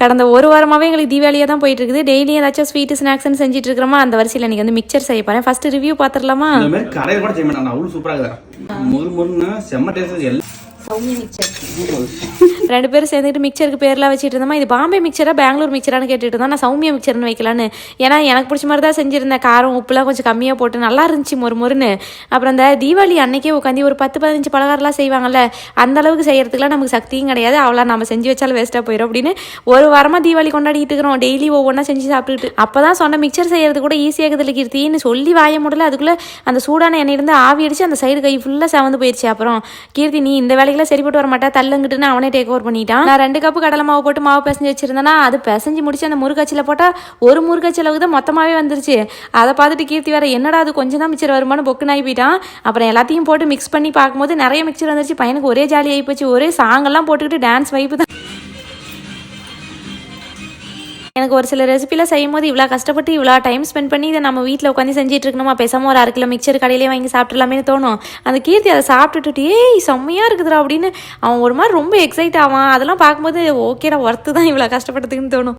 கடந்த ஒரு வாரமாகவே எங்களுக்கு தீபாவளியாக தான் போயிட்டு இருக்குது. டெய்லியும் ஏதாச்சும் ஸ்வீட் ஸ்நாக்ஸ்ன்னு செஞ்சுட்டு இருக்கிறோமா. அந்த வரிசையில் இன்னைக்கு வந்து மிக்சர் செய்ய போகிறேன். ஃபர்ஸ்ட் ரிவ்யூ பார்த்துடலாமா? இந்த மாதிரி கடையில் கூட செய்ய மாட்டாங்க, அவ்வளோ சூப்பராக இருக்குது. முறுமுறுன்னு செம்ம டேஸ்ட். எல்லாம் சௌமியா மிக்சர். 2 பேரும் சேர்ந்துட்டு மிக்சருக்கு பேர்லாம் வச்சுட்டு இருந்தோமா. இது பாம்பே மிக்சரா பெங்களூர் மிக்சரான்னு கேட்டுட்டு இருந்தோம். நான் சௌமியா மிக்சர்னு வைக்கலான்னு, ஏன்னா எனக்கு பிடிச்ச மாதிரி தான் செஞ்சுருந்தேன். காரம் உப்புலாம் கொஞ்சம் கம்மியாக போட்டு நல்லா இருந்துச்சு மொறுன்னு. அப்புறம் அந்த தீபாவளி அன்னைக்கே உட்காந்து ஒரு 10-15 பலகாரம்லாம் செய்வாங்கல்ல, அந்த அளவுக்கு செய்யறதுக்குலாம் நமக்கு சக்தியும் கிடையாது. அவ்வளோ நம்ம செஞ்சு வச்சாலும் வேஸ்ட்டாக போயிடும் அப்படின்னு ஒரு வாரமாக தீபாவளி கொண்டாடிட்டு இருக்கிறோம். டெய்லி ஒவ்வொன்றா செஞ்சு சாப்பிட்டுட்டு அப்போ தான் சொன்ன மிக்சர் செய்யறது கூட ஈஸியாகுதுல கீர்த்தின்னு சொல்லி வாய முடியல. அதுக்குள்ளே அந்த சூடான எண்ணெயிலேருந்து ஆவி அடிச்சு அந்த சைடு கை ஃபுல்லாக செவந்து போயிடுச்சு. அப்புறம் கீர்த்தி நீ இந்த வேலைக்கெல்லாம் சரிப்பட்டு வர மாட்டா தள்ளுங்கிட்டுன்னு அவனே டேக் ஓவர் பண்ணிட்டான். நான் 2 கப்பு கடலை மாவு போட்டு மாவு பிசைஞ்சு வச்சிருந்தேன்னா அது பிசைஞ்சு முடிச்சு அந்த முருகச்சியில் போட்டால் ஒரு முருகச்சி அளவுக்கு தான் மொத்தமாகவே வந்துருச்சு. அதை பார்த்துட்டு கீர்த்தி வேற என்னடா அது கொஞ்சம் தான் மிக்சர் வருமானு பொக்குனாகி போயிட்டான். அப்புறம் எல்லாத்தையும் போட்டு மிக்ஸ் பண்ணி பார்க்கும்போது நிறைய மிக்சர் வந்துருச்சு. பையனுக்கு ஒரே ஜாலி ஆகி போச்சு. ஒரே சாங்கெல்லாம் போட்டுக்கிட்டு டான்ஸ் வைப்பு தான். எனக்கு ஒரு சில ரெசிபிலாம் செய்யும் போது இவ்வளோ கஷ்டப்பட்டு இவ்வளோ டைம் ஸ்பெண்ட் பண்ணி இதை நம்ம வீட்டில் உட்காந்து செஞ்சுட்டு இருக்கணுமா, பேசாமல் ஒரு 1/2 கிலோ மிக்சர் கடையிலே வாங்கி சாப்பிட்றலாமே தோணும். அந்த கீர்த்தி அதை சாப்பிட்டுட்டு ஏய் செம்மையாக இருக்குதுடா அப்படின்னு அவன் ஒரு மாதிரி ரொம்ப எக்ஸைட் ஆவான். அதெல்லாம் பார்க்கும்போது ஓகேடா ஒர்த்து தான் இவ்வளோ கஷ்டப்பட்டதுக்குன்னு தோணும்.